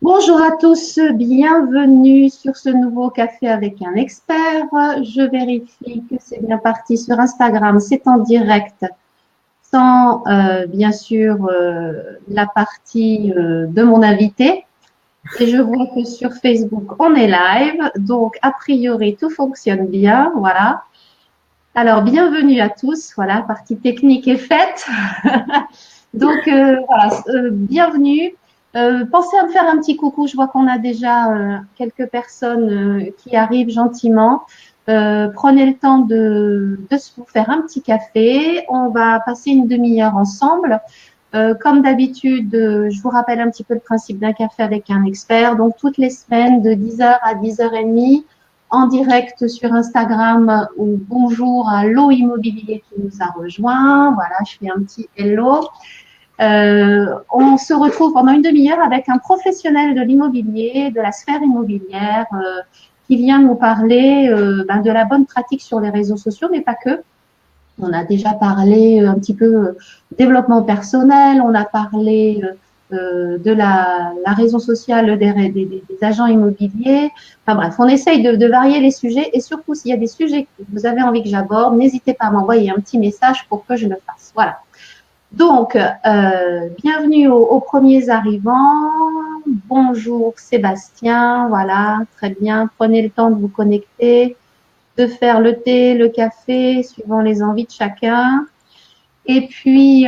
Bonjour à tous, bienvenue sur ce nouveau café avec un expert. Je vérifie que c'est bien parti sur Instagram, c'est en direct, sans bien sûr la partie de mon invité. Et je vois que sur Facebook, on est live, donc a priori tout fonctionne bien, voilà. Alors bienvenue à tous, voilà, partie technique est faite. Donc voilà, bienvenue. Pensez à me faire un petit coucou. Je vois qu'on a déjà quelques personnes qui arrivent gentiment. Prenez le temps de vous faire un petit café. On va passer une demi-heure ensemble. Comme d'habitude, je vous rappelle un petit peu le principe d'un café avec un expert. Donc toutes les semaines de 10h à 10h30 en direct sur Instagram ou bonjour à l'eau immobilier qui nous a rejoint. Voilà, je fais un petit hello. On se retrouve pendant une demi-heure avec un professionnel de l'immobilier, de la sphère immobilière, qui vient nous parler de la bonne pratique sur les réseaux sociaux, mais pas que. On a déjà parlé un petit peu développement personnel, on a parlé de la raison sociale des agents immobiliers. Enfin bref, on essaye de varier les sujets et surtout s'il y a des sujets que vous avez envie que j'aborde, n'hésitez pas à m'envoyer un petit message pour que je le fasse. Voilà. Donc, bienvenue aux premiers arrivants. Bonjour Sébastien, voilà, très bien. Prenez le temps de vous connecter, de faire le thé, le café, suivant les envies de chacun. Et puis,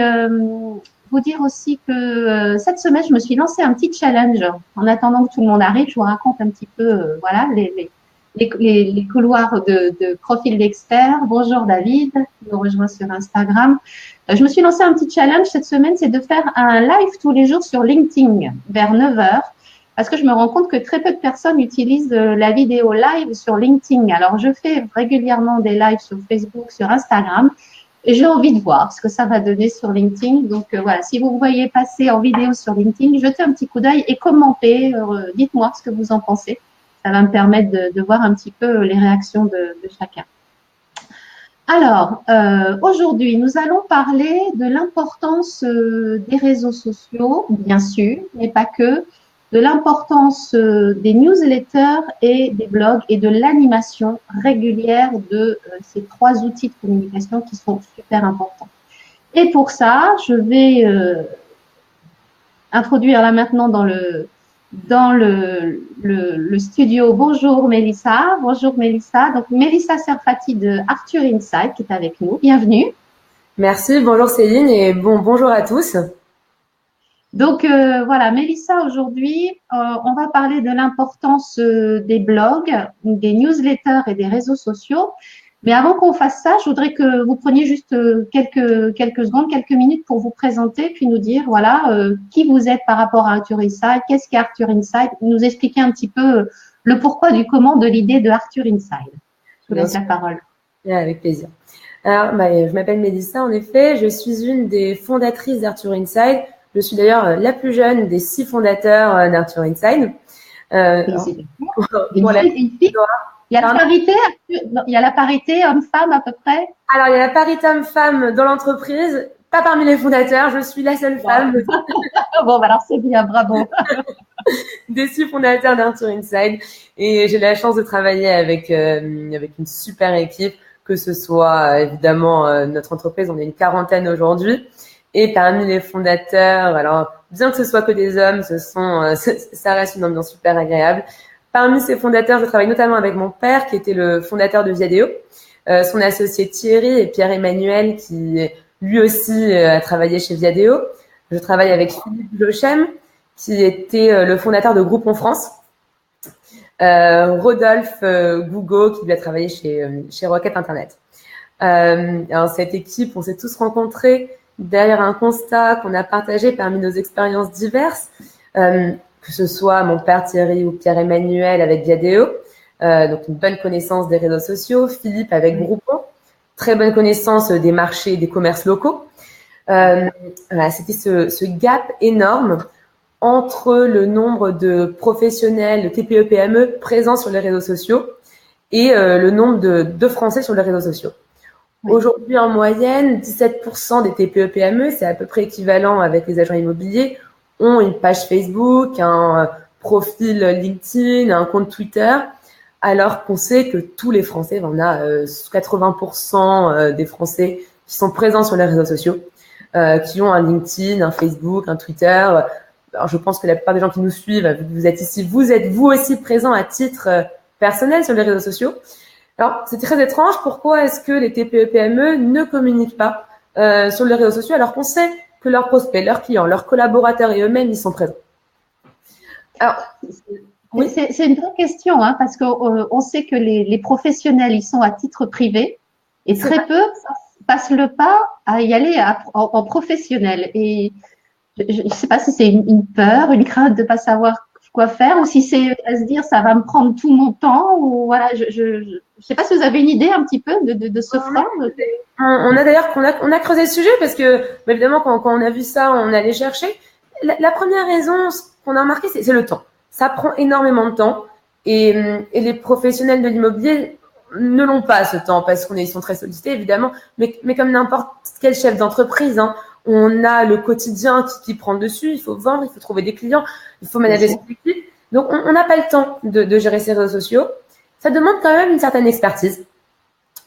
vous dire aussi que cette semaine, je me suis lancé un petit challenge. En attendant que tout le monde arrive, je vous raconte un petit peu voilà, les couloirs de profil d'expert. Bonjour David, qui nous rejoint sur Instagram. Je me suis lancé un petit challenge cette semaine, c'est de faire un live tous les jours sur LinkedIn vers 9 heures. Parce que je me rends compte que très peu de personnes utilisent la vidéo live sur LinkedIn. Alors, je fais régulièrement des lives sur Facebook, sur Instagram. Et j'ai envie de voir ce que ça va donner sur LinkedIn. Donc voilà, si vous me voyez passer en vidéo sur LinkedIn, jetez un petit coup d'œil et commentez. Dites-moi ce que vous en pensez. Ça va me permettre de voir un petit peu les réactions de chacun. Alors, aujourd'hui, nous allons parler de l'importance des réseaux sociaux, bien sûr, mais pas que, de l'importance des newsletters et des blogs et de l'animation régulière de ces trois outils de communication qui sont super importants. Et pour ça, je vais introduire là maintenant dans le studio. Bonjour Mélissa. Bonjour Mélissa. Donc Mélissa Serfati de Arthur Insight qui est avec nous. Bienvenue. Merci, bonjour Céline et bonjour à tous. Donc voilà, Mélissa, aujourd'hui, on va parler de l'importance des blogs, des newsletters et des réseaux sociaux. Mais avant qu'on fasse ça, je voudrais que vous preniez juste quelques secondes, quelques minutes pour vous présenter, puis nous dire voilà qui vous êtes par rapport à Arthur Insight, qu'est-ce qu'est Arthur Insight, nous expliquer un petit peu le pourquoi du comment de l'idée de Arthur Insight. Je vous Bien laisse la sûr, parole. avec plaisir. Alors, je m'appelle Mélissa, en effet, je suis une des fondatrices d'Arthur Inside. Je suis d'ailleurs la plus jeune des 6 fondateurs d'Arthur Inside. Félicitations. Une Pour la fille, une fille. Il y a la Pardon. parité, il y a la parité homme-femme à peu près. Alors, il y a la parité homme-femme dans l'entreprise, pas parmi les fondateurs, je suis la seule Bon, femme bon alors c'est bien, bravo. des 6 fondateurs d'Arthur Inside et j'ai la chance de travailler avec une super équipe, que ce soit évidemment notre entreprise, on est une quarantaine aujourd'hui, et parmi les fondateurs, alors bien que ce soit que des hommes, ça reste une ambiance super agréable. Parmi ces fondateurs, je travaille notamment avec mon père qui était le fondateur de Viadeo, son associé Thierry et Pierre-Emmanuel qui lui aussi a travaillé chez Viadeo. Je travaille avec Philippe Lochem qui était le fondateur de Groupon France, Rodolphe Gougo, qui lui a travaillé chez Rocket Internet. Alors cette équipe, on s'est tous rencontrés derrière un constat qu'on a partagé parmi nos expériences diverses, que ce soit mon père Thierry ou Pierre-Emmanuel avec Viadeo, donc une bonne connaissance des réseaux sociaux, Philippe avec Groupon, très bonne connaissance des marchés et des commerces locaux. Voilà, c'était ce gap énorme entre le nombre de professionnels, de TPE-PME présents sur les réseaux sociaux et le nombre de Français sur les réseaux sociaux. Oui. Aujourd'hui, en moyenne, 17% des TPE-PME, c'est à peu près équivalent avec les agents immobiliers, ont une page Facebook, un profil LinkedIn, un compte Twitter, alors qu'on sait que tous les Français, on a 80% des Français qui sont présents sur les réseaux sociaux, qui ont un LinkedIn, un Facebook, un Twitter. Alors, je pense que la plupart des gens qui nous suivent, vu que vous êtes ici, vous êtes vous aussi présents à titre personnel sur les réseaux sociaux. Alors, c'est très étrange. Pourquoi est-ce que les TPE-PME ne communiquent pas sur les réseaux sociaux alors qu'on sait que leurs prospects, leurs clients, leurs collaborateurs et eux-mêmes, ils sont présents? Alors, oui. C'est une vraie question, hein, parce qu'on sait que les professionnels, ils sont à titre privé et très peu passent le pas à y aller en professionnel. Et je ne sais pas si c'est une peur, une crainte de ne pas savoir quoi faire, ou si c'est à se dire ça va me prendre tout mon temps, ou voilà, je sais pas si vous avez une idée un petit peu de ce frein. On a d'ailleurs on a creusé le sujet parce que évidemment quand on a vu ça, on allait chercher. La première raison qu'on a remarqué, c'est le temps. Ça prend énormément de temps et les professionnels de l'immobilier ne l'ont pas ce temps parce qu'ils sont très sollicités évidemment, mais comme n'importe quel chef d'entreprise, hein, on a le quotidien qui prend dessus. Il faut vendre, il faut trouver des clients, il faut manager son équipe. Donc on n'a pas le temps de gérer ses réseaux sociaux. Ça demande quand même une certaine expertise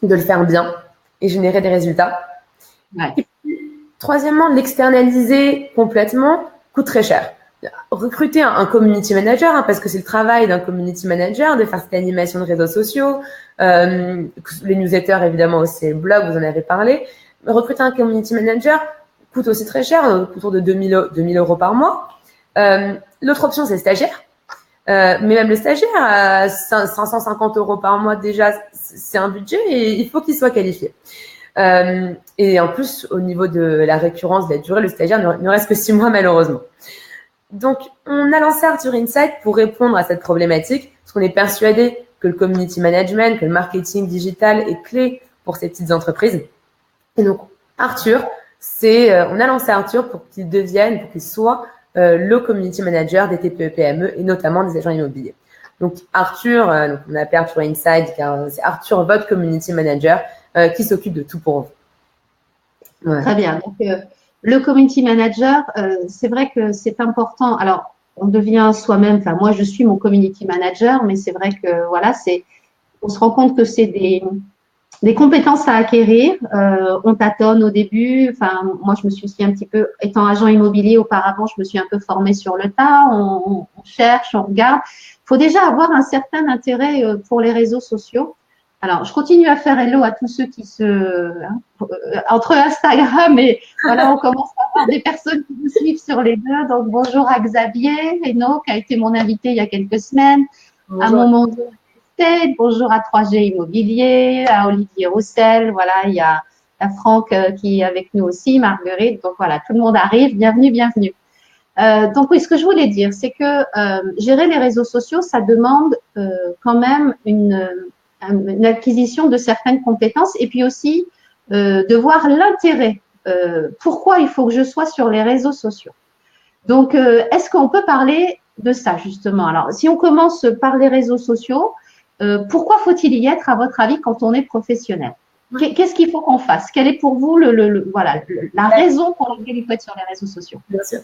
de le faire bien et générer des résultats. Ouais. Et puis, troisièmement, l'externaliser complètement coûte très cher. Recruter un community manager, hein, parce que c'est le travail d'un community manager de faire cette animation de réseaux sociaux, les newsletters évidemment aussi, le blog, vous en avez parlé. Recruter un community manager coûte aussi très cher, autour de 2000 euros par mois. L'autre option, c'est le stagiaire. Mais même le stagiaire, à 550 euros par mois déjà, c'est un budget et il faut qu'il soit qualifié. Et en plus, au niveau de la récurrence, de la durée, le stagiaire ne reste que 6 mois malheureusement. Donc, on a lancé Arthur Insight pour répondre à cette problématique, parce qu'on est persuadé que le community management, que le marketing digital est clé pour ces petites entreprises. Et donc, Arthur, on a lancé Arthur pour qu'il soit le community manager des TPE-PME et notamment des agents immobiliers. Donc, Arthur, donc on a appelé Arthur Insight car c'est Arthur, votre community manager, qui s'occupe de tout pour vous. Ouais. Très bien. Donc, le community manager, c'est vrai que c'est important. Alors, on devient soi-même, enfin, moi, je suis mon community manager, mais c'est vrai que, voilà, on se rend compte que c'est des compétences à acquérir. On tâtonne au début. Enfin, moi, je me suis aussi un petit peu, étant agent immobilier auparavant, je me suis un peu formée sur le tas. On cherche, on regarde. Il faut déjà avoir un certain intérêt pour les réseaux sociaux. Alors, je continue à faire hello à tous ceux qui entre Instagram et voilà, on commence à avoir des personnes qui nous suivent sur les deux. Donc, bonjour à Xavier Reynaud, qui a été mon invité il y a quelques semaines. Bonjour. À Momon bonjour à 3G Immobilier, à Olivier Roussel, voilà, il y a Franck qui est avec nous aussi, Marguerite. Donc, voilà, tout le monde arrive. Bienvenue, bienvenue. Donc, oui, ce que je voulais dire, c'est que gérer les réseaux sociaux, ça demande quand même une acquisition de certaines compétences et puis aussi de voir l'intérêt. Pourquoi il faut que je sois sur les réseaux sociaux. Donc, est-ce qu'on peut parler de ça justement? Alors, si on commence par les réseaux sociaux, pourquoi faut-il y être à votre avis quand on est professionnel? Qu'est-ce qu'il faut qu'on fasse? Quelle est pour vous la raison pour laquelle il faut être sur les réseaux sociaux? Bien sûr.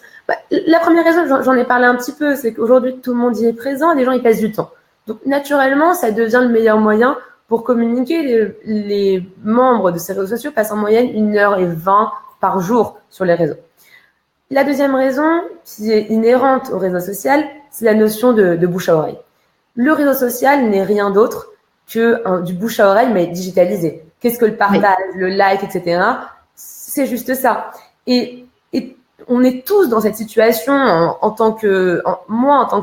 La première raison, j'en ai parlé un petit peu, c'est qu'aujourd'hui tout le monde y est présent et les gens y passent du temps. Donc, naturellement, ça devient le meilleur moyen pour communiquer. Les membres de ces réseaux sociaux passent en moyenne 1h20 par jour sur les réseaux. La deuxième raison, qui est inhérente au réseau social, c'est la notion de bouche à oreille. Le réseau social n'est rien d'autre que du bouche à oreille, mais digitalisé. Qu'est-ce que le partage, le like, etc. C'est juste ça. Et on est tous dans cette situation moi, en tant que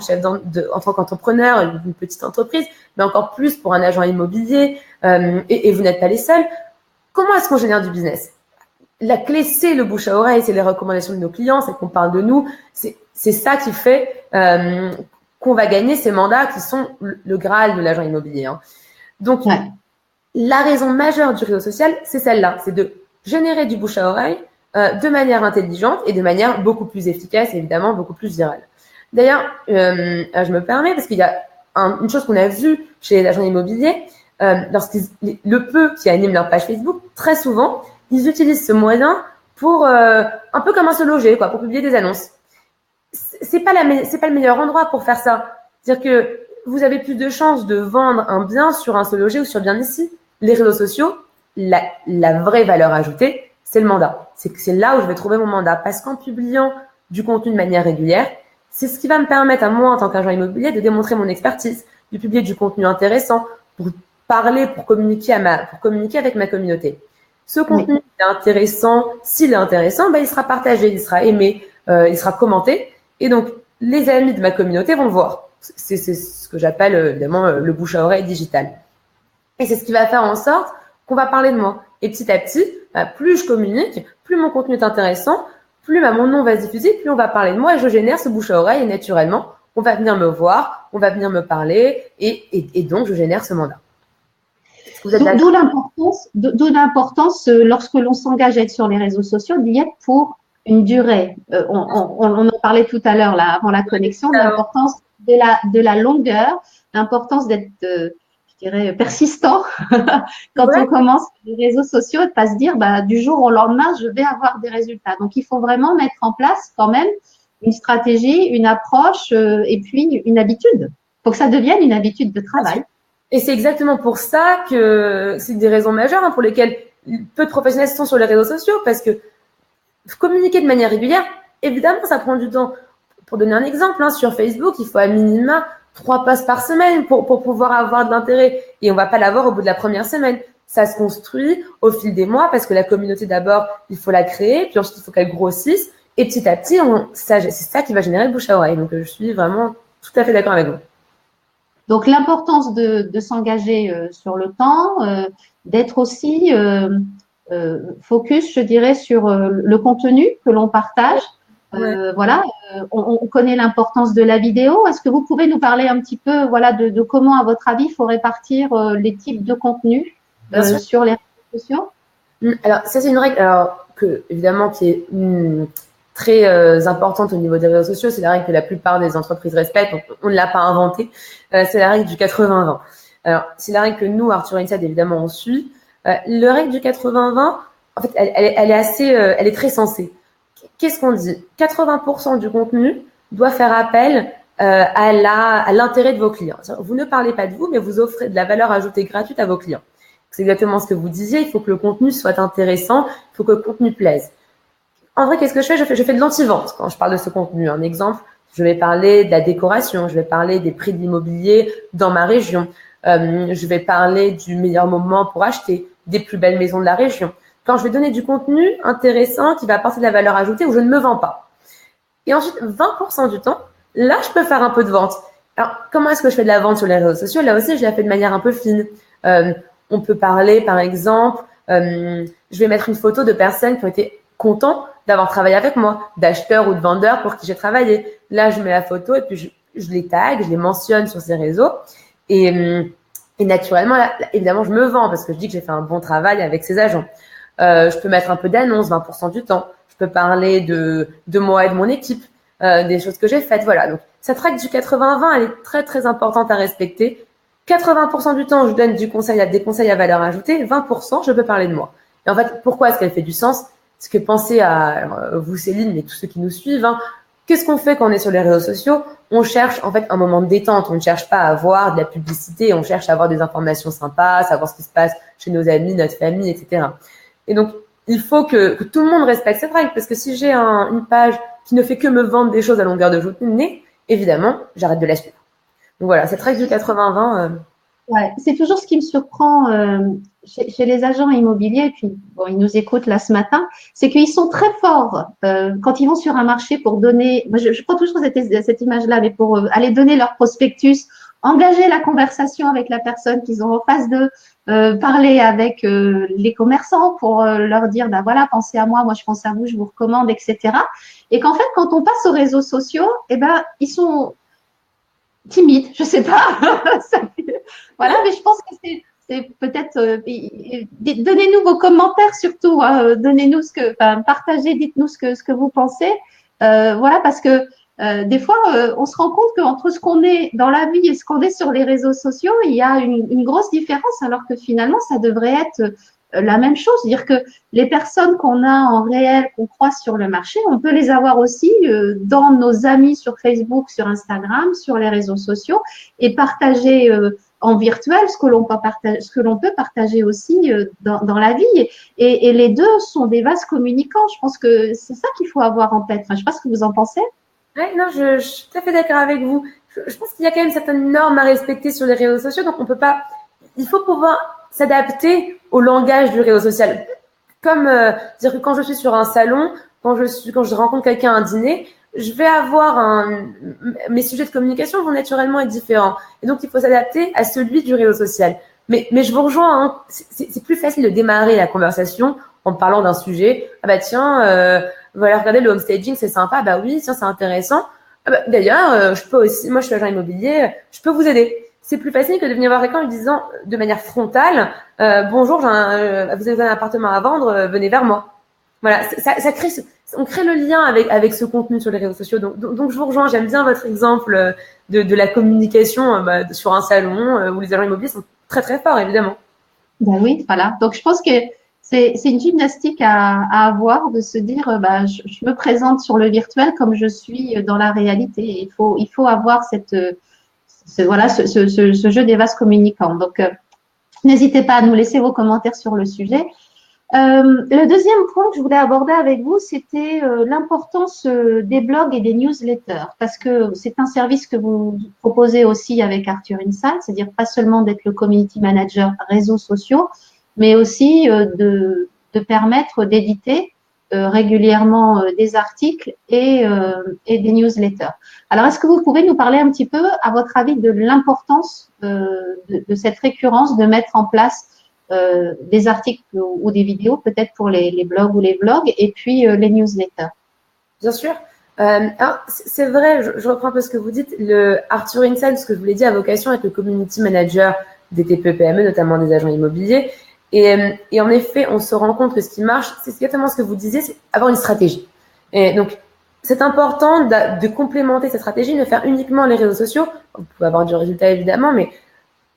chef en tant qu'entrepreneur d'une petite entreprise, mais encore plus pour un agent immobilier, et vous n'êtes pas les seuls. Comment est-ce qu'on génère du business? La clé, c'est le bouche à oreille, c'est les recommandations de nos clients, c'est qu'on parle de nous. C'est ça qui fait qu'on va gagner ces mandats qui sont le Graal de l'agent immobilier. Hein. Donc, la raison majeure du réseau social, c'est celle-là, c'est de générer du bouche à oreille de manière intelligente et de manière beaucoup plus efficace, évidemment, beaucoup plus virale. D'ailleurs, je me permets, parce qu'il y a une chose qu'on a vue chez les agents immobiliers, le peu qui animent leur page Facebook, très souvent, ils utilisent ce moyen pour un peu comme un se loger, quoi, pour publier des annonces. c'est pas le meilleur endroit pour faire ça. C'est-à-dire que vous avez plus de chances de vendre un bien sur un seul logis ou sur bien ici. Les réseaux sociaux, la vraie valeur ajoutée, c'est le mandat. C'est là où je vais trouver mon mandat. Parce qu'en publiant du contenu de manière régulière, c'est ce qui va me permettre à moi, en tant qu'agent immobilier, de démontrer mon expertise, de publier du contenu intéressant pour parler, pour communiquer avec ma communauté. Ce contenu est intéressant. S'il est intéressant, il sera partagé, il sera aimé, il sera commenté. Et donc, les amis de ma communauté vont le voir. C'est ce que j'appelle évidemment le bouche à oreille digital. Et c'est ce qui va faire en sorte qu'on va parler de moi. Et petit à petit, plus je communique, plus mon contenu est intéressant, plus mon nom va se diffuser, plus on va parler de moi et je génère ce bouche à oreille et naturellement, on va venir me voir, on va venir me parler et donc je génère ce mandat. D'où l'importance lorsque l'on s'engage à être sur les réseaux sociaux d'y être pour une durée. On en parlait tout à l'heure là avant la connexion, de l'importance de la longueur, l'importance d'être, je dirais, persistant quand on commence les réseaux sociaux et de pas se dire du jour au lendemain je vais avoir des résultats. Donc il faut vraiment mettre en place quand même une stratégie, une approche et puis une habitude. Faut que ça devienne une habitude de travail. Et c'est exactement pour ça que c'est des raisons majeures pour lesquelles peu de professionnels sont sur les réseaux sociaux, parce que communiquer de manière régulière, évidemment, ça prend du temps. Pour donner un exemple, sur Facebook, il faut à minima 3 posts par semaine pour pouvoir avoir de l'intérêt. Et on va pas l'avoir au bout de la première semaine. Ça se construit au fil des mois parce que la communauté, d'abord, il faut la créer, puis ensuite, il faut qu'elle grossisse. Et petit à petit, c'est ça qui va générer le bouche à oreille. Donc, je suis vraiment tout à fait d'accord avec vous. Donc, l'importance de s'engager sur le temps, d'être aussi focus, je dirais, sur le contenu que l'on partage. Voilà, on connaît l'importance de la vidéo. Est-ce que vous pouvez nous parler un petit peu, voilà, de comment, à votre avis, il faut répartir les types de contenus sur les réseaux sociaux? Alors, ça, c'est une règle, évidemment, qui est très importante au niveau des réseaux sociaux. C'est la règle que la plupart des entreprises respectent. Donc, on ne l'a pas inventée. C'est la règle du 80-20. Alors, c'est la règle que nous, Arthur Inside, évidemment, on suit. Le règle du 80-20, en fait, elle est très sensée. Qu'est-ce qu'on dit? 80% du contenu doit faire appel à l'intérêt de vos clients. Vous ne parlez pas de vous, mais vous offrez de la valeur ajoutée gratuite à vos clients. C'est exactement ce que vous disiez. Il faut que le contenu soit intéressant. Il faut que le contenu plaise. En vrai, qu'est-ce que je fais? Je fais de l'anti-vente quand je parle de ce contenu. Un exemple, je vais parler de la décoration, je vais parler des prix de l'immobilier dans ma région, je vais parler du meilleur moment pour acheter, des plus belles maisons de la région. Quand je vais donner du contenu intéressant qui va apporter de la valeur ajoutée où je ne me vends pas. Et ensuite, 20% du temps, là, je peux faire un peu de vente. Alors, comment est-ce que je fais de la vente sur les réseaux sociaux? Là aussi, je la fais de manière un peu fine. On peut parler, par exemple, je vais mettre une photo de personnes qui ont été contents d'avoir travaillé avec moi, d'acheteurs ou de vendeurs pour qui j'ai travaillé. Là, je mets la photo et puis je les tag, je les mentionne sur ces réseaux. Et naturellement, là, évidemment, je me vends parce que je dis que j'ai fait un bon travail avec ces agents. Je peux mettre un peu d'annonce 20% du temps. Je peux parler de moi et de mon équipe, des choses que j'ai faites. Voilà. Donc, cette règle du 80-20, elle est très, très importante à respecter. 80% du temps, je donne des conseils à valeur ajoutée. 20%, je peux parler de moi. Et en fait, pourquoi est-ce qu'elle fait du sens? Parce que pensez à vous, Céline, mais tous ceux qui nous suivent. Qu'est-ce qu'on fait quand on est sur les réseaux sociaux? On cherche en fait un moment de détente. On ne cherche pas à avoir de la publicité. On cherche à avoir des informations sympas, savoir ce qui se passe chez nos amis, notre famille, etc. Et donc, il faut que tout le monde respecte cette règle. Parce que si j'ai une page qui ne fait que me vendre des choses à longueur de journée, évidemment, j'arrête de la suivre. Donc voilà, cette règle du 80-20. Ouais, c'est toujours ce qui me surprend chez les agents immobiliers, et puis bon, ils nous écoutent là ce matin, c'est qu'ils sont très forts quand ils vont sur un marché pour donner, moi je prends toujours cette image-là, mais pour aller donner leur prospectus, engager la conversation avec la personne qu'ils ont en face d'eux, parler avec les commerçants pour leur dire, voilà, pensez à moi, moi je pense à vous, je vous recommande, etc. Et qu'en fait, quand on passe aux réseaux sociaux, ils sont timide, je sais pas. Voilà, mais je pense que c'est peut-être donnez-nous vos commentaires surtout, donnez-nous partagez, dites-nous ce que vous pensez. Voilà, parce que des fois, on se rend compte qu'entre ce qu'on est dans la vie et ce qu'on est sur les réseaux sociaux, il y a une grosse différence, alors que finalement, ça devrait être la même chose. C'est-à-dire que les personnes qu'on a en réel, qu'on croise sur le marché, on peut les avoir aussi dans nos amis sur Facebook, sur Instagram, sur les réseaux sociaux et partager en virtuel ce que l'on peut partager aussi dans la vie. Et les deux sont des vases communicants. Je pense que c'est ça qu'il faut avoir en tête. Enfin, je ne sais pas ce que vous en pensez. Ouais, non, je suis tout à fait d'accord avec vous. Je pense qu'il y a quand même certaines normes à respecter sur les réseaux sociaux, donc on peut pas. Il faut pouvoir s'adapter au langage du réseau social. Comme dire que quand je suis sur un salon, quand je rencontre quelqu'un à un dîner, je vais avoir mes sujets de communication vont naturellement être différents. Et donc il faut s'adapter à celui du réseau social. Mais je vous rejoins, hein, c'est plus facile de démarrer la conversation en parlant d'un sujet. Ah bah tiens, voilà, regardez le homestaging, c'est sympa. Bah oui, tiens, c'est intéressant. Ah bah, d'ailleurs, je peux aussi, moi je suis agent immobilier, je peux vous aider. C'est plus facile que de venir voir quelqu'un en lui disant de manière frontale, bonjour, vous avez un appartement à vendre, venez vers moi. Voilà, ça crée, on crée le lien avec ce contenu sur les réseaux sociaux. Donc je vous rejoins, j'aime bien votre exemple de la communication sur un salon où les agents immobiliers sont très très forts, évidemment. Ben oui, voilà. Donc, je pense que c'est une gymnastique à avoir de se dire, je me présente sur le virtuel comme je suis dans la réalité. Il faut avoir ce jeu des vases communicants. Donc, n'hésitez pas à nous laisser vos commentaires sur le sujet. Le deuxième point que je voulais aborder avec vous, c'était l'importance des blogs et des newsletters, parce que c'est un service que vous proposez aussi avec Arthur Insight, c'est-à-dire pas seulement d'être le community manager réseaux sociaux, mais aussi de permettre d'éditer régulièrement des articles et des newsletters. Alors, est-ce que vous pouvez nous parler un petit peu, à votre avis, de l'importance de cette récurrence, de mettre en place des articles ou des vidéos, peut-être pour les blogs ou les vlogs, et puis les newsletters. Bien sûr. C'est vrai, je reprends un peu ce que vous dites. Le Arthur Insight, ce que je vous l'ai dit, a vocation à être le community manager des TPE-PME, notamment des agents immobiliers. Et en effet, on se rend compte que ce qui marche, c'est exactement ce que vous disiez, c'est avoir une stratégie. Et donc, c'est important de complémenter cette stratégie, de faire uniquement les réseaux sociaux. Vous pouvez avoir du résultat évidemment, mais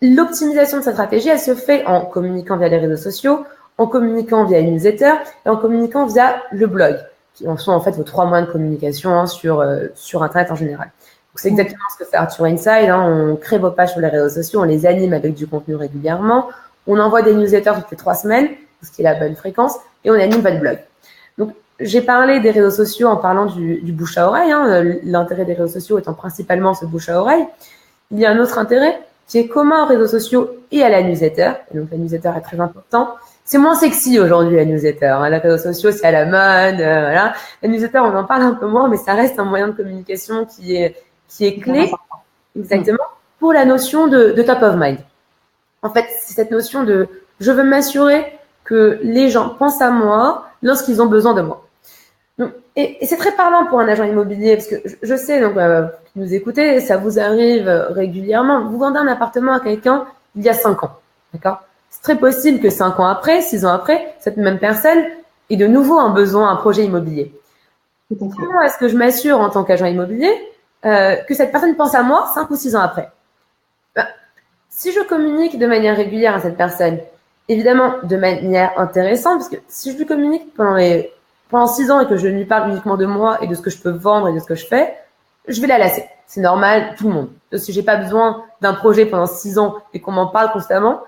l'optimisation de cette stratégie, elle se fait en communiquant via les réseaux sociaux, en communiquant via une newsletter et en communiquant via le blog, qui sont en fait vos 3 moyens de communication sur Internet en général. Donc, c'est exactement ce que fait Arthur Inside. On crée vos pages sur les réseaux sociaux, on les anime avec du contenu régulièrement, on envoie des newsletters toutes les 3 semaines, ce qui est la bonne fréquence, et on anime votre blog. Donc, j'ai parlé des réseaux sociaux en parlant du bouche à oreille. L'intérêt des réseaux sociaux étant principalement ce bouche à oreille. Il y a un autre intérêt qui est commun aux réseaux sociaux et à la newsletter. Et donc, la newsletter est très important. C'est moins sexy aujourd'hui, la newsletter. Les réseaux sociaux, c'est à la mode. Voilà. La newsletter, on en parle un peu moins, mais ça reste un moyen de communication qui est clé, exactement, pour la notion de top of mind. En fait, c'est cette notion de je veux m'assurer que les gens pensent à moi lorsqu'ils ont besoin de moi. Donc, et c'est très parlant pour un agent immobilier, parce que je sais, donc, qui nous écoutez, ça vous arrive régulièrement. Vous vendez un appartement à quelqu'un il y a 5 ans, d'accord? C'est très possible que 5 ans après, 6 ans après, cette même personne ait de nouveau un besoin, un projet immobilier. Comment est-ce que je m'assure en tant qu'agent immobilier que cette personne pense à moi 5 ou 6 ans après? Si je communique de manière régulière à cette personne, évidemment de manière intéressante, parce que si je lui communique pendant 6 ans et que je lui parle uniquement de moi et de ce que je peux vendre et de ce que je fais, je vais la lasser. C'est normal, tout le monde. Si j'ai pas besoin d'un projet pendant 6 ans et qu'on m'en parle constamment,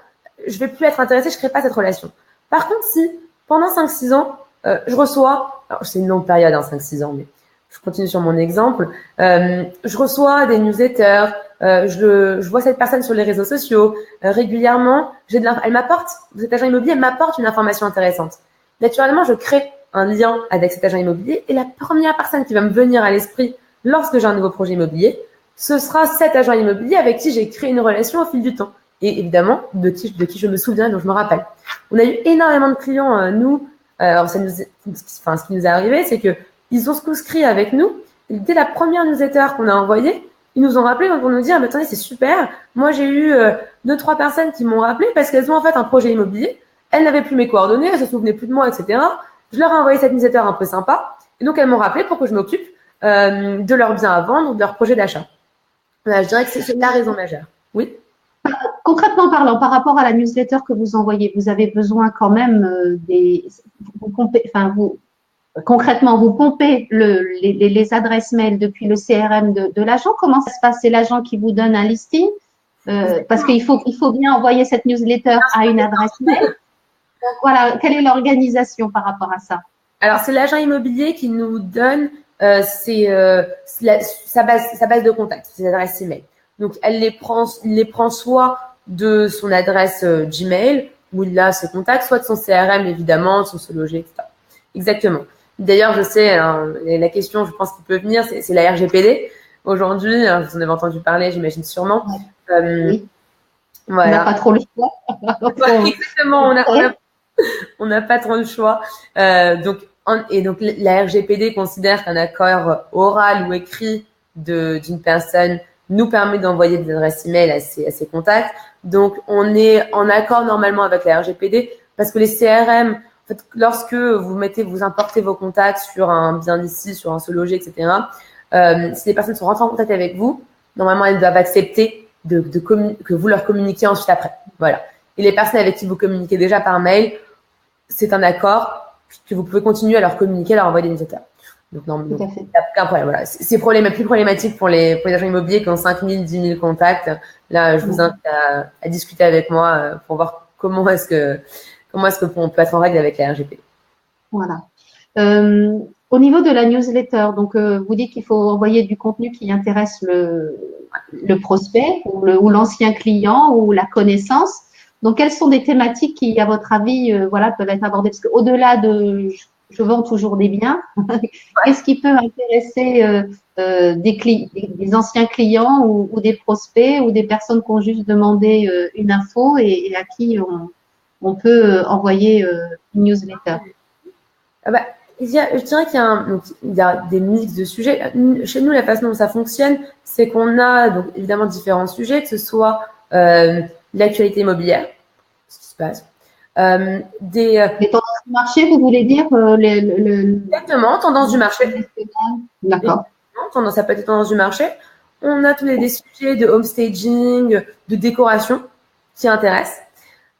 je vais plus être intéressée, je crée pas cette relation. Par contre, si pendant 5-6 ans, je reçois, alors c'est une longue période, 5-6 ans, mais je continue sur mon exemple, je reçois des newsletters, je vois cette personne sur les réseaux sociaux régulièrement, elle m'apporte, cet agent immobilier m'apporte une information intéressante. Naturellement, je crée un lien avec cet agent immobilier et la première personne qui va me venir à l'esprit lorsque j'ai un nouveau projet immobilier, ce sera cet agent immobilier avec qui j'ai créé une relation au fil du temps. Et évidemment, de qui je me souviens et dont je me rappelle. On a eu énormément de clients, nous, ce qui nous est arrivé, c'est que ils ont souscrit avec nous. Et dès la première newsletter qu'on a envoyée, ils nous ont rappelé pour nous dire, mais attendez, c'est super. Moi, j'ai eu 2-3 personnes qui m'ont rappelé parce qu'elles ont en fait un projet immobilier. Elles n'avaient plus mes coordonnées, elles se souvenaient plus de moi, etc. Je leur ai envoyé cette newsletter un peu sympa. Et donc, elles m'ont rappelé pour que je m'occupe de leurs biens à vendre ou de leur projet d'achat. Voilà, je dirais que c'est la raison majeure. Oui. Concrètement parlant, par rapport à la newsletter que vous envoyez, vous avez besoin quand même concrètement, vous pompez les adresses mail depuis le CRM de l'agent. Comment ça se passe? C'est l'agent qui vous donne un listing parce qu'il faut bien envoyer cette newsletter à une adresse mail. Donc voilà, quelle est l'organisation par rapport à ça? Alors, c'est l'agent immobilier qui nous donne sa base de contact, ses adresses email. Donc, il les prend soit de son adresse Gmail, où il a ses contacts, soit de son CRM, évidemment, de son Se Loger, etc. Exactement. D'ailleurs, je sais, alors, la question, je pense qu'il peut venir, c'est la RGPD. Aujourd'hui, vous en avez entendu parler, j'imagine sûrement. Oui. Voilà. On n'a pas trop le choix. Exactement, on n'a pas trop le choix. Donc la RGPD considère qu'un accord oral ou écrit d'une personne nous permet d'envoyer des adresses email à ses contacts. Donc on est en accord normalement avec la RGPD parce que les CRM, en fait, lorsque vous importez vos contacts sur un bien ici, sur un Se Loger, etc. Si les personnes sont rentrées en contact avec vous, normalement elles doivent accepter que vous leur communiquiez ensuite après. Voilà. Et les personnes avec qui vous communiquez déjà par mail, c'est un accord que vous pouvez continuer à leur communiquer, à leur envoyer des newsletters. Donc, non, il n'y a aucun problème. Voilà. C'est plus problématique pour les agents immobiliers qui ont 5 000, 10 000 contacts. Là, je vous invite à discuter avec moi pour voir comment est-ce qu'on peut être en règle avec la RGPD. Voilà. Au niveau de la newsletter, donc vous dites qu'il faut envoyer du contenu qui intéresse le prospect ou l'ancien client ou la connaissance. Donc, quelles sont des thématiques qui, à votre avis, peuvent être abordées? Parce qu'au-delà de je vends toujours des biens, qu'est-ce qui peut intéresser des anciens clients ou des prospects ou des personnes qui ont juste demandé une info et à qui on peut envoyer une newsletter? Je dirais qu'il y a des mix de sujets. Chez nous, la façon dont ça fonctionne, c'est qu'on a donc évidemment différents sujets, que ce soit l'actualité immobilière, ce qui se passe, les tendances du marché, vous voulez dire exactement, tendance du marché. D'accord. Ça peut être tendance du marché. On a tous des sujets de home staging, de décoration qui intéressent.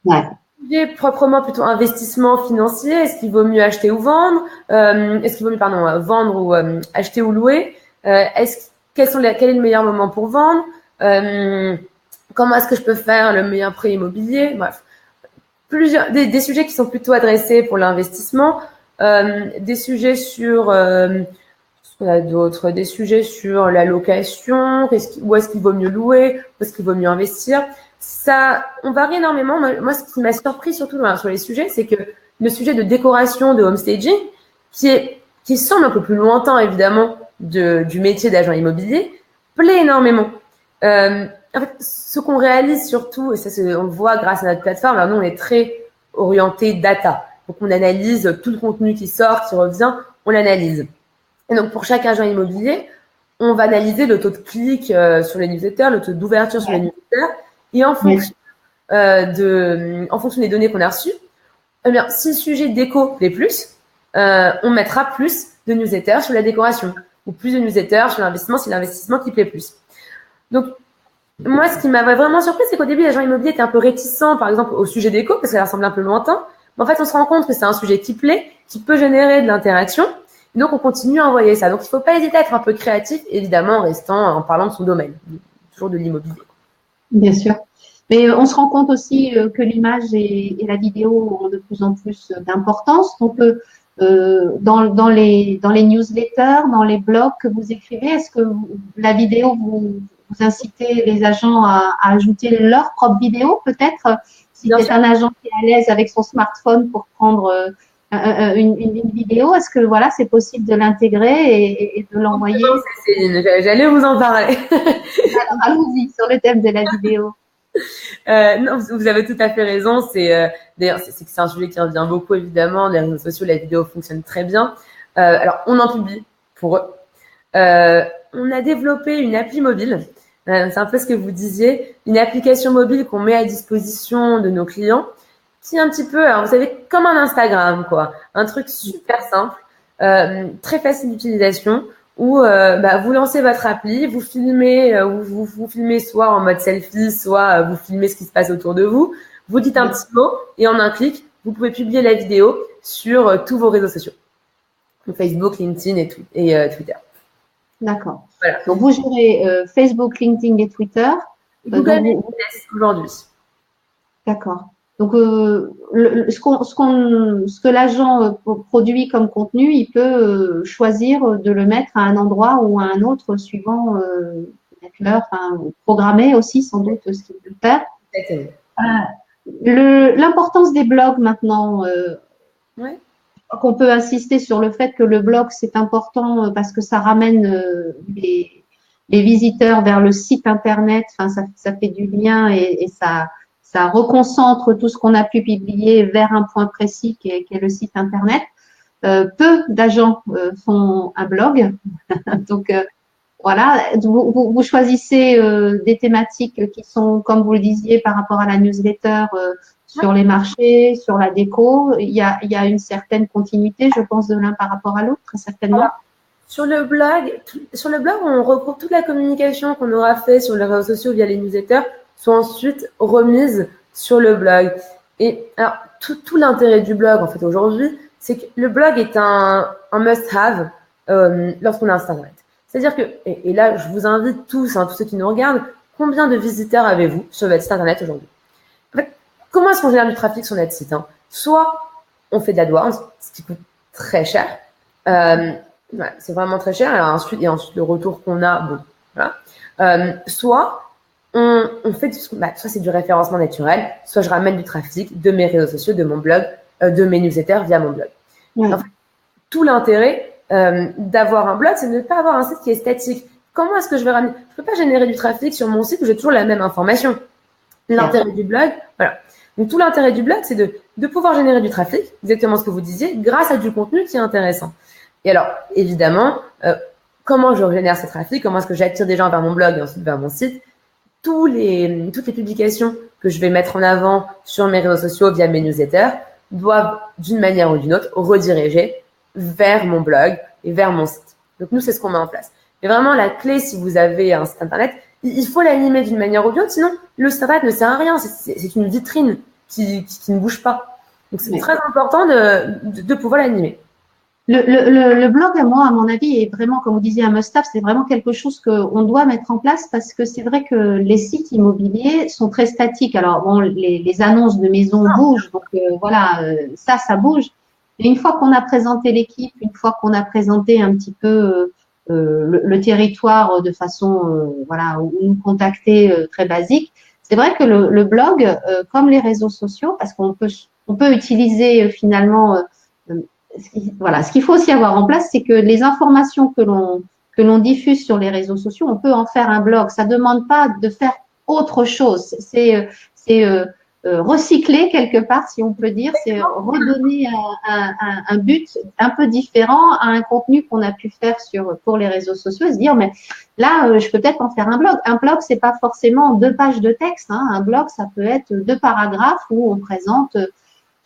Ouais. Sujet proprement plutôt investissement financier. Est-ce qu'il vaut mieux acheter ou vendre? Est-ce qu'il vaut mieux vendre ou acheter ou louer? Quel est le meilleur moment pour vendre? Comment est-ce que je peux faire le meilleur prêt immobilier? Bref, des sujets qui sont plutôt adressés pour l'investissement, des sujets sur ce qu'on a d'autres, des sujets sur la location, où est-ce qu'il vaut mieux louer, où est-ce qu'il vaut mieux investir. Ça, on varie énormément. Moi, ce qui m'a surpris surtout sur les sujets, c'est que le sujet de décoration, de home staging, qui semble un peu plus lointain évidemment du métier d'agent immobilier, plaît énormément. En fait, ce qu'on réalise surtout, et ça on le voit grâce à notre plateforme, alors nous on est très orienté data. Donc on analyse tout le contenu qui sort, qui revient, on l'analyse. Et donc pour chaque agent immobilier, on va analyser le taux de clic sur les newsletters, le taux d'ouverture sur les newsletters, et en fonction des données qu'on a reçues, eh bien, si le sujet déco plaît plus, on mettra plus de newsletters sur la décoration, ou plus de newsletters sur l'investissement, si l'investissement qui plaît plus. Donc, moi, ce qui m'avait vraiment surpris, c'est qu'au début, l'agent immobilier était un peu réticent, par exemple, au sujet déco, parce que ça semblait un peu lointain. Mais en fait, on se rend compte que c'est un sujet qui plaît, qui peut générer de l'interaction. Donc, on continue à envoyer ça. Donc, il ne faut pas hésiter à être un peu créatif, évidemment, en parlant de son domaine, toujours de l'immobilier. Bien sûr. Mais on se rend compte aussi que l'image et la vidéo ont de plus en plus d'importance. Donc, dans les newsletters, dans les blogs que vous écrivez, est-ce que la vidéo, vous incitez les agents à ajouter leur propre vidéo, peut-être, si c'est un agent qui est à l'aise avec son smartphone pour prendre une vidéo, est-ce que voilà, c'est possible de l'intégrer et de l'envoyer? J'allais vous en parler. Alors, allons-y sur le thème de la vidéo. Non, vous avez tout à fait raison. D'ailleurs, c'est un sujet qui revient beaucoup évidemment. Les réseaux sociaux, la vidéo fonctionne très bien. Alors, on en publie pour eux. On a développé une appli mobile. C'est un peu ce que vous disiez, une application mobile qu'on met à disposition de nos clients, qui est un petit peu, alors vous savez, comme un Instagram, quoi. Un truc super simple, très facile d'utilisation, où vous lancez votre appli, vous filmez, vous filmez soit en mode selfie, soit vous filmez ce qui se passe autour de vous. Vous dites un petit mot et en un clic, vous pouvez publier la vidéo sur tous vos réseaux sociaux. Donc Facebook, LinkedIn et Twitter. D'accord. Voilà. Donc, vous gérez Facebook, LinkedIn et Twitter. Google Business aujourd'hui. D'accord. Donc, ce que l'agent produit comme contenu, il peut choisir de le mettre à un endroit ou à un autre suivant l'heure, programmer aussi sans doute ce qu'il veut faire. L'importance des blogs maintenant, ouais. Qu'on peut insister sur le fait que le blog, c'est important parce que ça ramène les visiteurs vers le site Internet. Enfin, ça fait du lien et ça reconcentre tout ce qu'on a pu publier vers un point précis qui est le site Internet. Peu d'agents font un blog. Donc, voilà, vous choisissez des thématiques qui sont, comme vous le disiez, par rapport à la newsletter, sur les marchés, sur la déco. Il y a une certaine continuité, je pense, de l'un par rapport à l'autre, très certainement. Voilà. Sur le blog, on regroupe toute la communication qu'on aura fait sur les réseaux sociaux via les newsletters, sont ensuite remises sur le blog. Et alors, tout l'intérêt du blog, en fait, aujourd'hui, c'est que le blog est un must-have lorsqu'on a Internet. C'est-à-dire que, et là, je vous invite tous, tous ceux qui nous regardent, combien de visiteurs avez-vous sur votre site Internet aujourd'hui? En fait, comment est-ce qu'on génère du trafic sur notre site? Soit on fait de l'AdWords, ce qui coûte très cher. Ouais, c'est vraiment très cher. Et ensuite le retour qu'on a, bon, voilà. Soit on fait soit c'est du référencement naturel, soit je ramène du trafic de mes réseaux sociaux, de mon blog, de mes newsletters via mon blog. Ouais. En fait, tout l'intérêt d'avoir un blog, c'est de ne pas avoir un site qui est statique. Comment est-ce que je vais ramener? Je peux pas générer du trafic sur mon site où j'ai toujours la même information. L'intérêt du blog, voilà. Donc tout l'intérêt du blog, c'est de pouvoir générer du trafic, exactement ce que vous disiez, grâce à du contenu qui est intéressant. Et alors, évidemment, comment je génère ce trafic? Comment est-ce que j'attire des gens vers mon blog et ensuite vers mon site? Toutes les publications que je vais mettre en avant sur mes réseaux sociaux via mes newsletters doivent, d'une manière ou d'une autre, rediriger vers mon blog et vers mon site. Donc, nous, c'est ce qu'on met en place. Mais vraiment, la clé, si vous avez un site Internet, il faut l'animer d'une manière ou d'une autre, sinon, le site Internet ne sert à rien. C'est une vitrine qui ne bouge pas. Donc, c'est très important de pouvoir l'animer. Le blog, moi, à mon avis, est vraiment, comme vous disiez, un must-have. C'est vraiment quelque chose qu'on doit mettre en place parce que c'est vrai que les sites immobiliers sont très statiques. Alors, bon, les annonces de maisons bougent, donc voilà, ça bouge. Et une fois qu'on a présenté l'équipe, une fois qu'on a présenté un petit peu le territoire de façon, voilà, ou nous contacter très basique, c'est vrai que le blog, comme les réseaux sociaux, parce qu'on peut utiliser finalement voilà, ce qu'il faut aussi avoir en place, c'est que les informations que l'on diffuse sur les réseaux sociaux, on peut en faire un blog. Ça demande pas de faire autre chose. C'est recycler quelque part, si on peut dire. C'est redonner un but un peu différent à un contenu qu'on a pu faire pour les réseaux sociaux et se dire, mais là, je peux peut-être en faire un blog. Un blog, c'est pas forcément 2 pages de texte. Un blog, ça peut être 2 paragraphes où on présente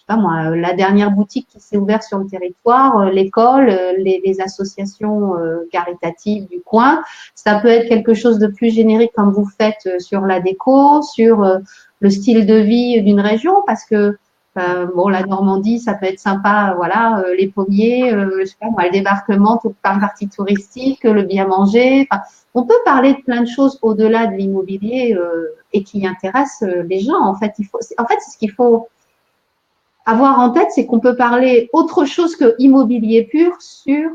pas moi, la dernière boutique qui s'est ouverte sur le territoire, l'école, les associations caritatives du coin. Ça peut être quelque chose de plus générique comme vous faites sur la déco, sur le style de vie d'une région, parce que bon, la Normandie, ça peut être sympa, voilà, les pommiers, je sais pas moi, le débarquement, toute partie touristique, le bien manger. Enfin, on peut parler de plein de choses au-delà de l'immobilier et qui intéressent les gens. En fait, c'est ce qu'il faut avoir en tête, c'est qu'on peut parler autre chose que immobilier pur sur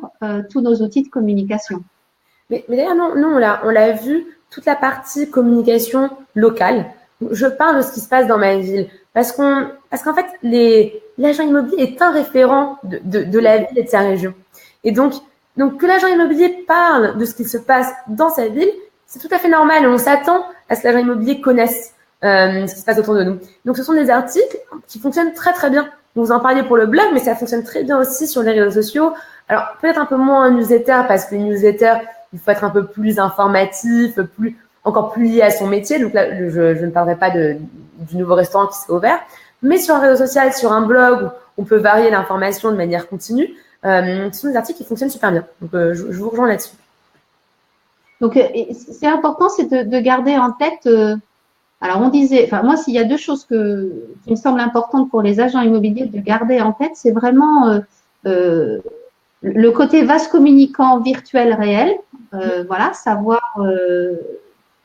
tous nos outils de communication. Mais d'ailleurs, nous, on l'a vu, toute la partie communication locale. Je parle de ce qui se passe dans ma ville. Parce qu'en fait, l'agent immobilier est un référent de la ville et de sa région. Et donc que l'agent immobilier parle de ce qui se passe dans sa ville, c'est tout à fait normal. Et on s'attend à ce que l'agent immobilier connaisse ce qui se passe autour de nous. Donc, ce sont des articles qui fonctionnent très, très bien. Vous en parliez pour le blog, mais ça fonctionne très bien aussi sur les réseaux sociaux. Alors, peut-être un peu moins en newsletter, parce que les newsletters, il faut être un peu plus informatif, encore plus lié à son métier. Donc là, je ne parlerai pas du nouveau restaurant qui s'est ouvert. Mais sur un réseau social, sur un blog, où on peut varier l'information de manière continue, ce sont des articles qui fonctionnent super bien. Donc, je vous rejoins là-dessus. Donc, c'est important, c'est de garder en tête. Alors, on disait, enfin, moi, s'il y a deux choses qui me semblent importantes pour les agents immobiliers de garder en tête, c'est vraiment le côté vase communicant virtuel réel. Voilà, savoir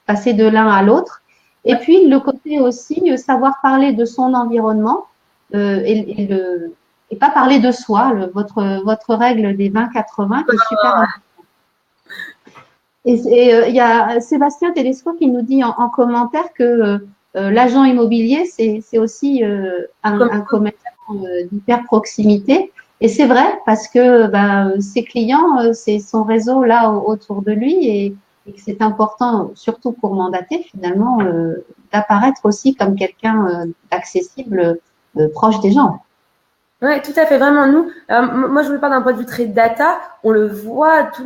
passer de l'un à l'autre. Et puis, le côté aussi, savoir parler de son environnement et pas parler de soi, votre règle des 20-80 qui est super importante. Et il y a Sébastien Tedesco qui nous dit en commentaire que l'agent immobilier, c'est aussi un commerçant d'hyper proximité. Et c'est vrai parce que ses clients, c'est son réseau là autour de lui et que c'est important, surtout pour mandater finalement, d'apparaître aussi comme quelqu'un d'accessible, proche des gens. Oui, tout à fait, vraiment. Nous, moi, je vous parle d'un point de vue très data. On le voit, je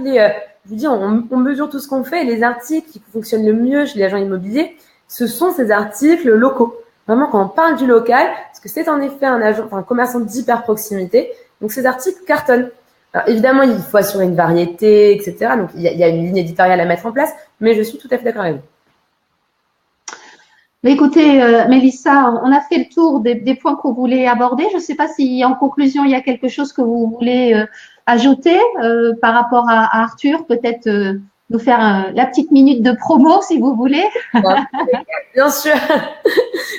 vous dis, on mesure tout ce qu'on fait. Et les articles qui fonctionnent le mieux chez les agents immobiliers, ce sont ces articles locaux. Vraiment, quand on parle du local, parce que c'est en effet un commerçant d'hyper proximité. Donc, ces articles cartonnent. Alors, évidemment, il faut assurer une variété, etc. Donc, il y a une ligne éditoriale à mettre en place. Mais je suis tout à fait d'accord avec vous. Mais écoutez, Mélissa, on a fait le tour des points qu'on voulait aborder. Je ne sais pas si en conclusion, il y a quelque chose que vous voulez ajouter par rapport à Arthur, peut-être nous faire la petite minute de promo si vous voulez. Bien sûr.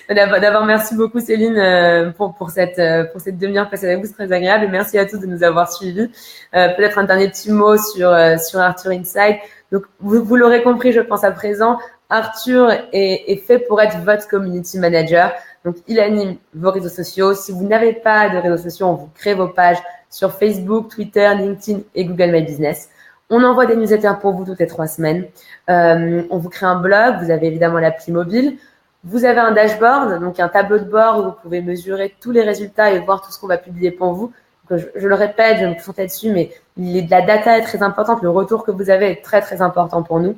D'abord, merci beaucoup Céline pour cette demi-heure passée avec vous, c'est très agréable. Et merci à tous de nous avoir suivis. Peut-être un dernier petit mot sur Arthur Inside. Donc, vous l'aurez compris, je pense à présent, Arthur est fait pour être votre community manager. Donc, il anime vos réseaux sociaux. Si vous n'avez pas de réseaux sociaux, on vous crée vos pages sur Facebook, Twitter, LinkedIn et Google My Business. On envoie des newsletters pour vous toutes les 3 semaines. On vous crée un blog. Vous avez évidemment l'appli mobile. Vous avez un dashboard, donc un tableau de bord où vous pouvez mesurer tous les résultats et voir tout ce qu'on va publier pour vous. Donc, je le répète, je me concentrer dessus, mais la data est très importante. Le retour que vous avez est très, très important pour nous.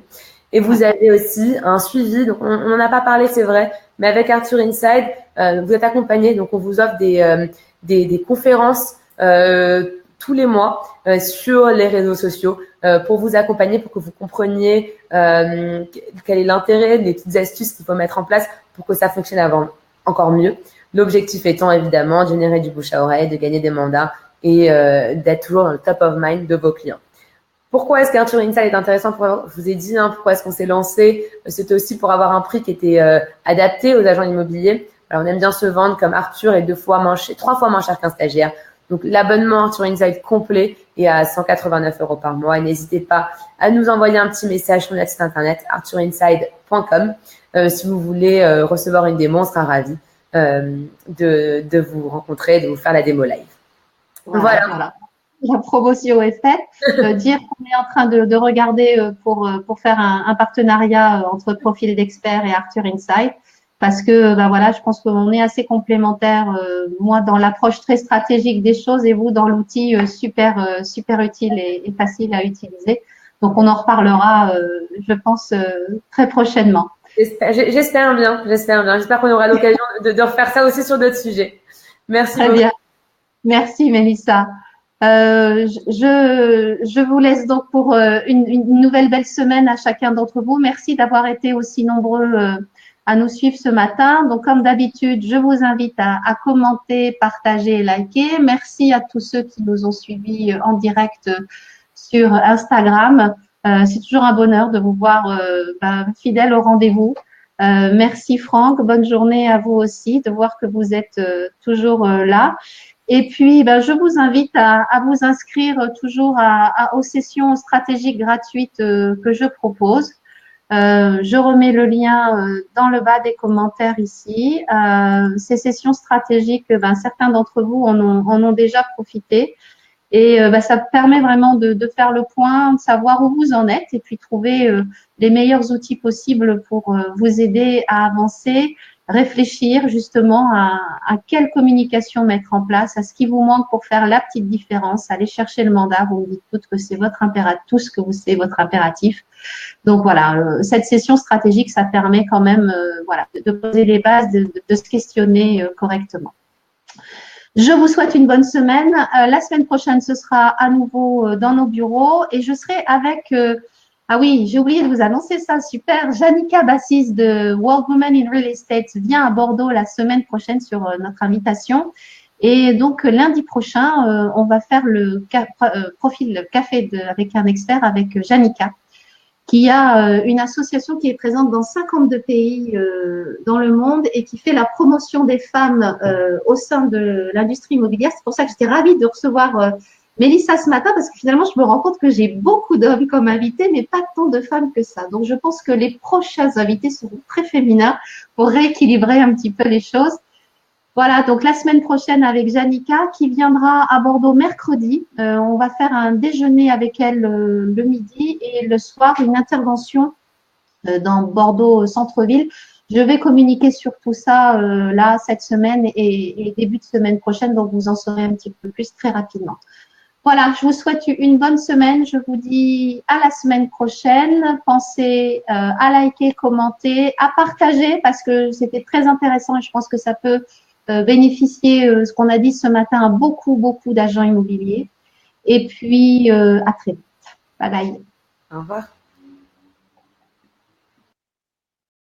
Et vous avez aussi un suivi. Donc, on n'en a pas parlé, c'est vrai, mais avec Arthur Inside, vous êtes accompagné. Donc, on vous offre des conférences tous les mois sur les réseaux sociaux pour vous accompagner, pour que vous compreniez quel est l'intérêt, les petites astuces qu'il faut mettre en place pour que ça fonctionne encore mieux. L'objectif étant évidemment de générer du bouche à oreille, de gagner des mandats et d'être toujours dans le top of mind de vos clients. Pourquoi est-ce qu'Arthur Inside est intéressant je vous ai dit, pourquoi est-ce qu'on s'est lancé. C'était aussi pour avoir un prix qui était adapté aux agents immobiliers. Alors, on aime bien se vendre comme Arthur est 3 fois moins cher qu'un stagiaire. Donc, l'abonnement Arthur Inside complet est à 189 € par mois. Et n'hésitez pas à nous envoyer un petit message sur notre site internet arthurinside.com. Si vous voulez recevoir une démo, on sera ravis de vous rencontrer, de vous faire la démo live. Voilà. La promotion est faite. Dire qu'on est en train de regarder pour faire un partenariat entre Profil d'Expert et Arthur Inside. Parce que voilà, je pense qu'on est assez complémentaires, moi dans l'approche très stratégique des choses et vous dans l'outil super utile et facile à utiliser. Donc on en reparlera, je pense, très prochainement. J'espère bien. J'espère qu'on aura l'occasion de refaire ça aussi sur d'autres sujets. Merci beaucoup. Très bien. Merci Mélissa. Je vous laisse donc pour une nouvelle belle semaine à chacun d'entre vous. Merci d'avoir été aussi nombreux à nous suivre ce matin. Donc, comme d'habitude, je vous invite à commenter, partager et liker. Merci à tous ceux qui nous ont suivis en direct sur Instagram. C'est toujours un bonheur de vous voir fidèles au rendez-vous. Merci Franck, bonne journée à vous aussi, de voir que vous êtes toujours là. Et puis, je vous invite à vous inscrire toujours aux sessions stratégiques gratuites que je propose. Je remets le lien dans le bas des commentaires ici. Ces sessions stratégiques, certains d'entre vous en ont déjà profité. Et ça permet vraiment de faire le point, de savoir où vous en êtes et puis trouver les meilleurs outils possibles pour vous aider à avancer, réfléchir justement à quelle communication mettre en place, à ce qui vous manque pour faire la petite différence, aller chercher le mandat. Vous me dites toutes que c'est votre impératif, tout ce que vous c'est votre impératif. Donc voilà, cette session stratégique, ça permet quand même de poser les bases, de se questionner correctement. Je vous souhaite une bonne semaine. La semaine prochaine, ce sera à nouveau dans nos bureaux et je serai avec Ah oui, j'ai oublié de vous annoncer ça, super. Janica Bassis de World Women in Real Estate vient à Bordeaux la semaine prochaine sur notre invitation. Et donc, lundi prochain, on va faire le profil café avec un expert avec Janica, qui a une association qui est présente dans 52 pays dans le monde et qui fait la promotion des femmes au sein de l'industrie immobilière. C'est pour ça que j'étais ravie de recevoir Mélissa ce matin parce que finalement, je me rends compte que j'ai beaucoup d'hommes comme invités, mais pas tant de femmes que ça. Donc, je pense que les prochains invités seront très féminins pour rééquilibrer un petit peu les choses. Voilà, donc la semaine prochaine avec Janica qui viendra à Bordeaux mercredi. On va faire un déjeuner avec elle le midi et le soir une intervention dans Bordeaux centre-ville. Je vais communiquer sur tout ça là cette semaine et début de semaine prochaine, donc vous en saurez un petit peu plus très rapidement. Voilà, je vous souhaite une bonne semaine. Je vous dis à la semaine prochaine. Pensez à liker, commenter, à partager parce que c'était très intéressant et je pense que ça peut bénéficier, ce qu'on a dit ce matin, à beaucoup, beaucoup d'agents immobiliers. Et puis, à très vite. Bye bye. Au revoir.